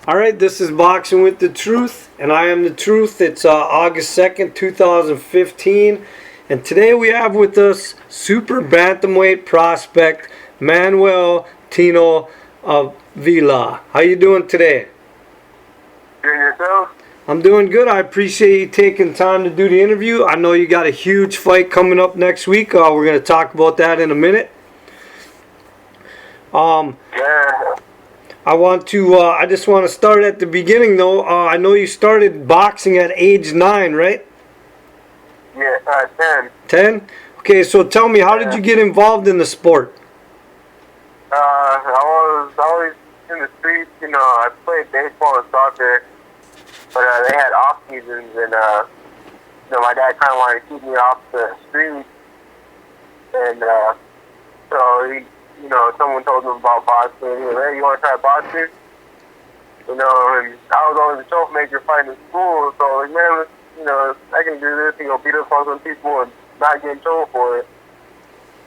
All right, this is Boxing with the Truth, and I am the Truth. It's August 2nd, 2015, and today we have with us Super Bantamweight prospect Manuel Latino Avila. How you doing today? Good yourself? I'm doing good. I appreciate you taking time to do the interview. I know you got a huge fight coming up next week. We're going to talk about that in a minute. Yeah. I just want to start at the beginning though. I know you started boxing at age 9, right? Yeah, 10. 10? Okay, so tell me, how did you get involved in the sport? I was always in the streets, I played baseball and soccer, but they had off seasons and, my dad kind of wanted to keep me off the streets, and, so he, someone told him about boxing. He was like, hey, you want to try boxing? And I was always a troublemaker fighting in school, so like, man, I can do this, beat up on some people and not get in trouble for it.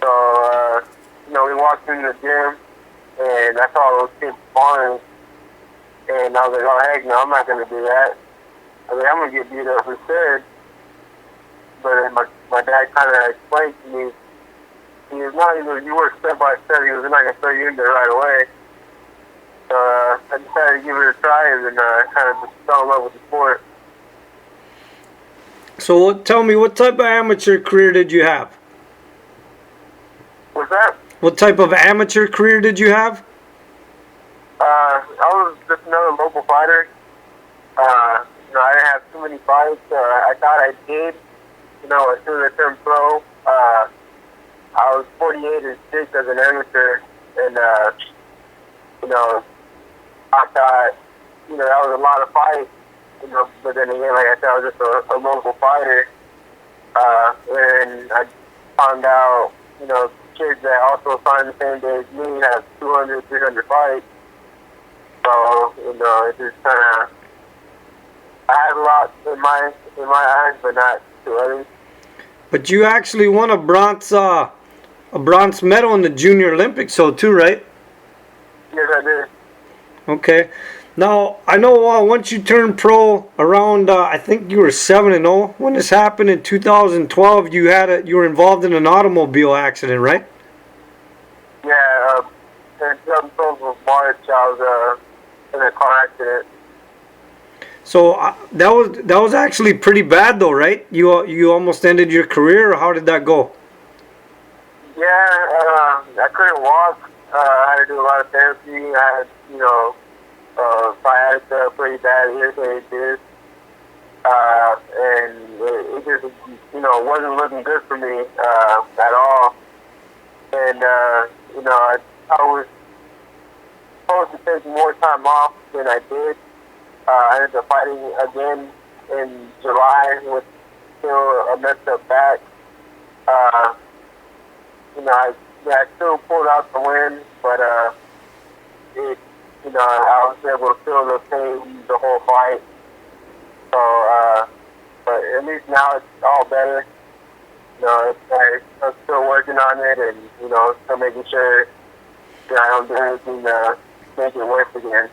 So, we walked in the gym, and I saw those kids sparring, and I was like, oh, heck no, I'm not going to do that. I was like, I'm going to get beat up instead. But then my dad kind of explained to me, he was not, you work step by step, he was not going to throw you in there right away. So I decided to give it a try, and then kind of just fell in love with the sport. So tell me, what type of amateur career did you have? What's that? What type of amateur career did you have? I was just another local fighter. I didn't have too many fights. I thought I did. As soon as I turned pro, I was 48 and 6 as an amateur, and I thought, that was a lot of fights, but then again, like I said, I was just a local fighter, and I found out, kids that also signed the same day as me have 200, 300 fights, so, it just kind of, I had a lot in my eyes, but not to others. But you actually won a bronze medal in the Junior Olympics, so too, right? Yes, I did. Okay. Now, I know once you turned pro around, I think you were 7-0. When this happened in 2012, you were involved in an automobile accident, right? Yeah, in 2012 of March, I was in a car accident. So that was actually pretty bad, though, right? You almost ended your career, or how did that go? Yeah, I couldn't walk. I had to do a lot of therapy. I had, sciatica pretty bad, irritated disc. And it just, wasn't looking good for me at all. And, I was supposed to take more time off than I did. I ended up fighting again in July with still a messed up back. I still pulled out the win, but I was able to feel the pain the whole fight. So, but at least now it's all better. I'm still working on it, and still making sure I don't do anything to make it worse again.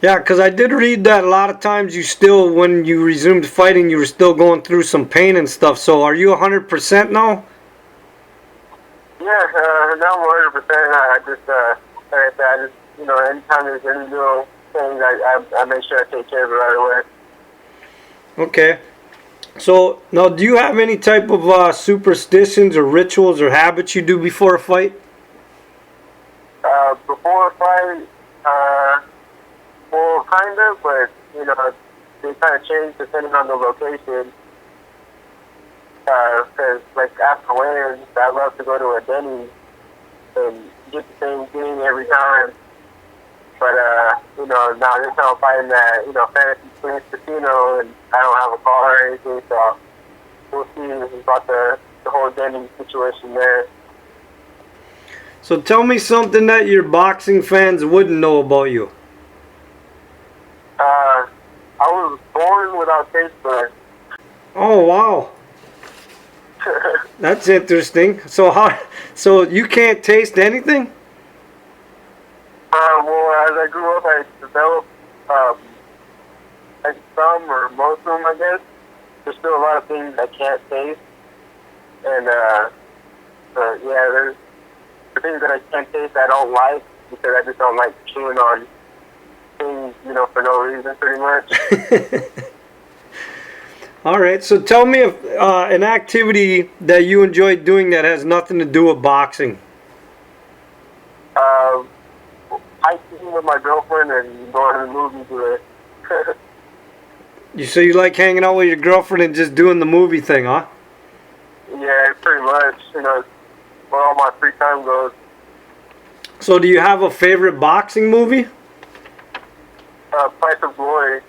Yeah, because I did read that a lot of times when you resumed fighting, you were still going through some pain and stuff. So are you 100% now? Yeah, now I'm 100%. I just, anytime there's any little things, I make sure I take care of it right away. Okay. So now, do you have any type of superstitions or rituals or habits you do before a fight? Before a fight, well, kind of, but, they kind of change depending on the location. Because, like, after weigh-ins, I love to go to a Denny's and get the same thing every time. But, now this time I'm fighting that, Fantasy Springs Casino, and I don't have a car or anything, so we'll see about the whole Denny's situation there. So tell me something that your boxing fans wouldn't know about you. I was born without taste buds. Oh, wow. That's interesting. So you can't taste anything? Well, as I grew up, I developed some or most of them, I guess. There's still a lot of things I can't taste. And, yeah, there's the things that I can't taste I don't like because I just don't like chewing on things, you know, for no reason, pretty much. All right, so tell me if, an activity that you enjoy doing that has nothing to do with boxing. Hiking with my girlfriend and going to the movies with her. So you like hanging out with your girlfriend and just doing the movie thing, huh? Yeah, pretty much. You know, where all my free time goes. So do you have a favorite boxing movie? Price of Glory.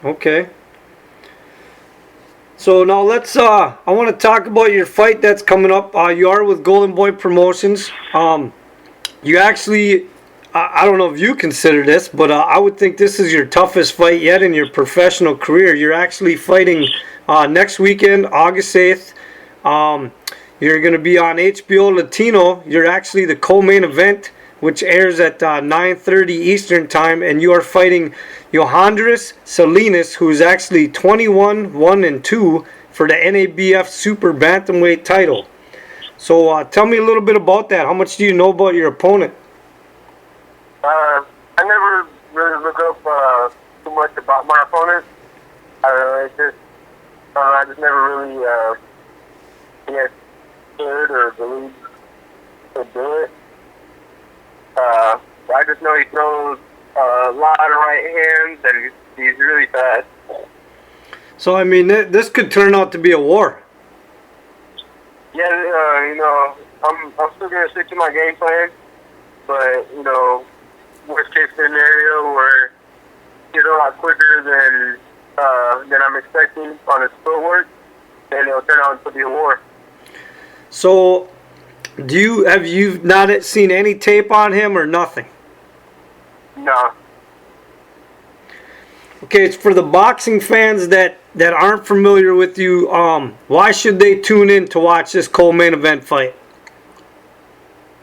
Okay. So now let's, I want to talk about your fight that's coming up. You are with Golden Boy Promotions. You actually, I don't know if you consider this, but I would think this is your toughest fight yet in your professional career. You're actually fighting next weekend, August 8th. You're going to be on HBO Latino. You're actually the co-main event, which airs at 9:30 Eastern Time, and you are fighting Yoandris Salinas, who's actually 21-1-2 for the NABF Super Bantamweight title. So tell me a little bit about that. How much do you know about your opponent? I never really look up too much about my opponent. I just never really get scared or believed to do it. I just know he throws a lot of right hands and he's really fast. So I mean, this could turn out to be a war. Yeah, you know, I'm still gonna stick to my game plan, but you know, worst case scenario where he's a lot quicker than I'm expecting on his footwork, then it'll turn out to be a war. So, have you not seen any tape on him or nothing? No. Okay, it's for the boxing fans that aren't familiar with you. Why should they tune in to watch this co-main event fight?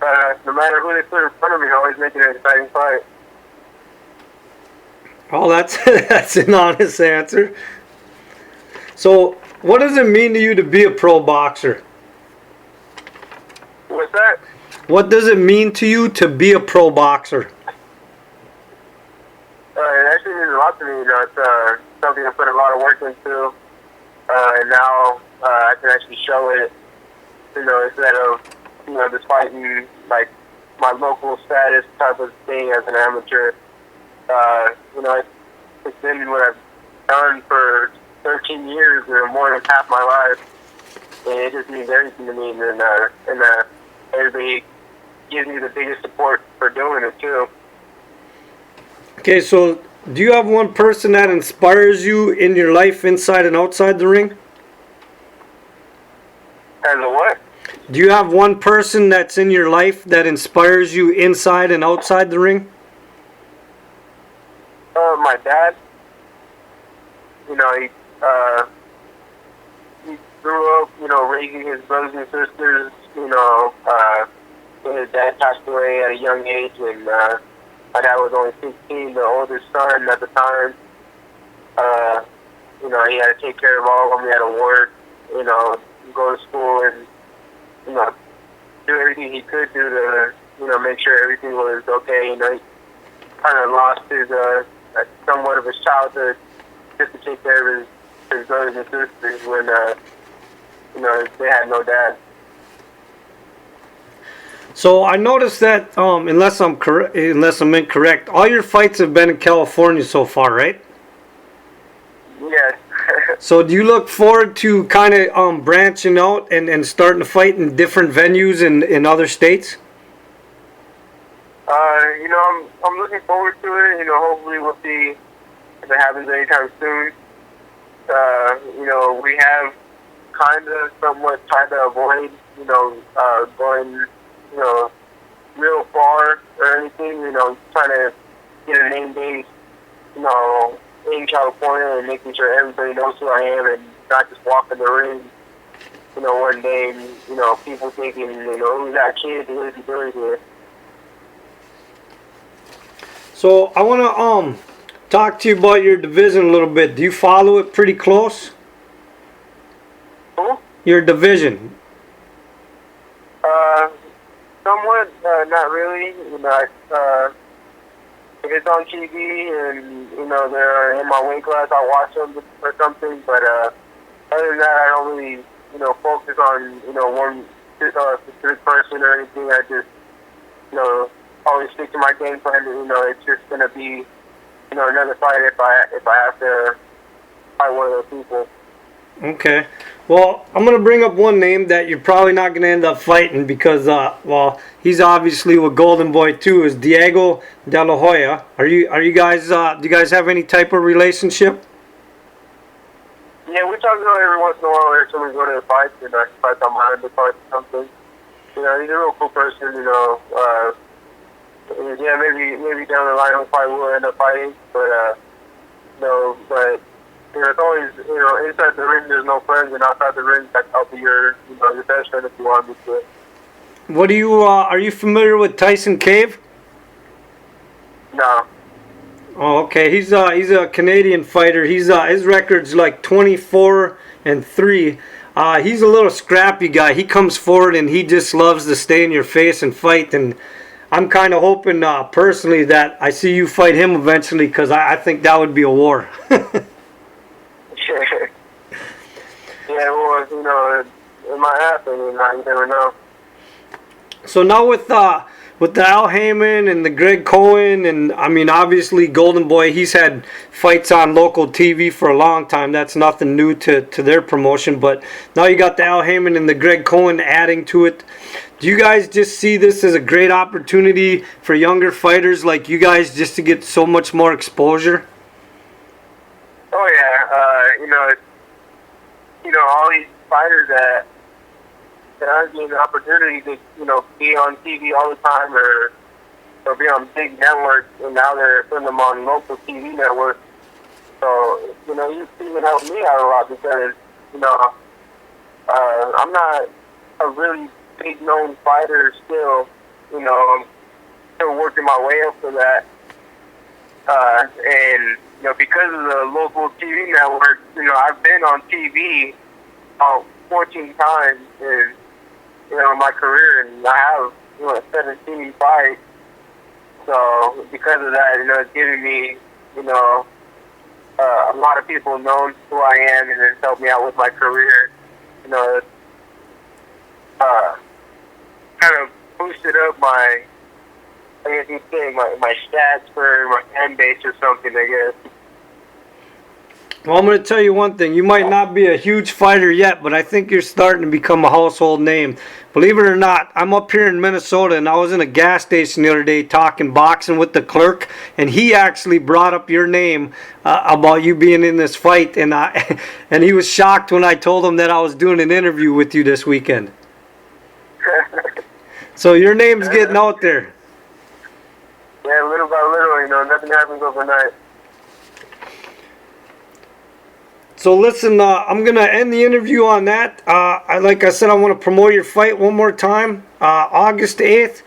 No matter who they put in front of me, always make it an exciting fight. Oh, that's an honest answer. So, what does it mean to you to be a pro boxer? What's that? What does it mean to you to be a pro boxer? It actually means a lot to me. You know, it's something I put a lot of work into, and now I can actually show it. You know, instead of just fighting like my local status type of thing as an amateur. You know, it's been what I've done for 13 years, or more than half my life, and it just means everything to me. And everybody gives me the biggest support for doing it too. Okay, so do you have one person that inspires you in your life inside and outside the ring? As a what? Do you have one person that's in your life that inspires you inside and outside the ring? My dad. You know, he grew up, raising his brothers and sisters. His dad passed away at a young age, and my dad was only 16, the oldest son at the time. He had to take care of all of them. He had to work, go to school, and do everything he could do to, make sure everything was okay. He kind of lost his somewhat of his childhood just to take care of his brothers and sisters when they had no dad. So I noticed that, unless I'm incorrect, all your fights have been in California so far, right? Yes. So do you look forward to kind of branching out and starting to fight in different venues in other states? I'm looking forward to it. Hopefully we'll see if it happens anytime soon. We have kind of somewhat tried to avoid, going, real far or anything, trying to get a name base, in California and making sure everybody knows who I am and not just walk in the ring, one day and, people thinking, who's that kid, what is he doing here? So I want to talk to you about your division a little bit. Do you follow it pretty close? Who? Your division. Somewhat, not really. You know, if it's on TV and, you know, they're in my weight class, I'll watch them or something. But other than that, I don't really, you know, focus on, you know, one specific person or anything. I just, you know, always stick to my game plan. You know, it's just going to be, you know, another fight if I have to fight one of those people. Okay. Well, I'm going to bring up one name that you're probably not going to end up fighting because, well, he's obviously with Golden Boy too, is Diego De La Hoya. Are you guys, do you guys have any type of relationship? Yeah, we talk about it every once in a while every time we go to the fights, and I fight on my undercard or something. You know, he's a real cool person, you know. Yeah, maybe down the line we probably will end up fighting, but, no, but, you know, it's always, you know, inside the ring there's no friends, and outside the ring I'll be your, you know, your best friend if you want me to. What do you, are you familiar with Tyson Cave? No. Oh, okay. He's a Canadian fighter. He's his record's like 24-3. He's a little scrappy guy. He comes forward and he just loves to stay in your face and fight. And I'm kind of hoping personally that I see you fight him eventually because I think that would be a war. Yeah, well, you know, it might happen. You know, you never know. So now with the Al Heyman and the Greg Cohen, and I mean obviously Golden Boy, he's had fights on local TV for a long time. That's nothing new to their promotion. But now you got the Al Heyman and the Greg Cohen adding to it. Do you guys just see this as a great opportunity for younger fighters like you guys just to get so much more exposure? Oh yeah, you know, all these fighters that aren't getting the opportunity to, you know, be on TV all the time or be on big networks, and now they're putting them on local TV networks. So, you know, you even helped me out a lot because, you know, I'm not a really big known fighter still. You know, I'm still working my way up to that. And, you know, because of the local TV network, you know, I've been on TV about 14 times in, you know, my career, and I have, you know, 17 fights. So because of that, you know, it's giving me, you know, a lot of people know who I am, and it's helped me out with my career. You know, it's kind of boosted up my, I guess you'd say, my stats for my fan base or something, I guess. Well, I'm going to tell you one thing. You might not be a huge fighter yet, but I think you're starting to become a household name. Believe it or not, I'm up here in Minnesota, and I was in a gas station the other day talking boxing with the clerk, and he actually brought up your name about you being in this fight, and and he was shocked when I told him that I was doing an interview with you this weekend. So your name's getting out there. Yeah, little by little, you know, nothing happens overnight. So listen, I'm going to end the interview on that. Like I said, I want to promote your fight one more time. August 8th,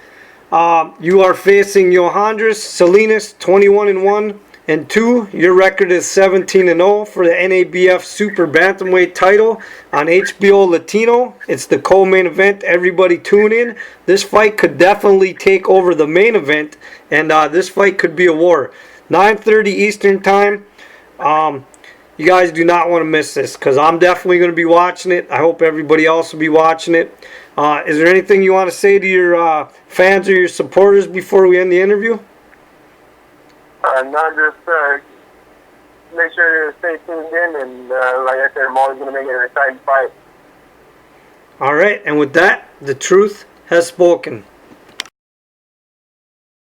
you are facing Yoandris Salinas, 21-1 and 2. Your record is 17-0 for the NABF Super Bantamweight title on HBO Latino. It's the co-main event. Everybody tune in. This fight could definitely take over the main event, and this fight could be a war. 9:30 Eastern Time. You guys do not want to miss this because I'm definitely going to be watching it. I hope everybody else will be watching it. Is there anything you want to say to your fans or your supporters before we end the interview? Not just make sure to stay tuned in, and like I said, I'm always going to make it an exciting fight. All right, and with that, the truth has spoken.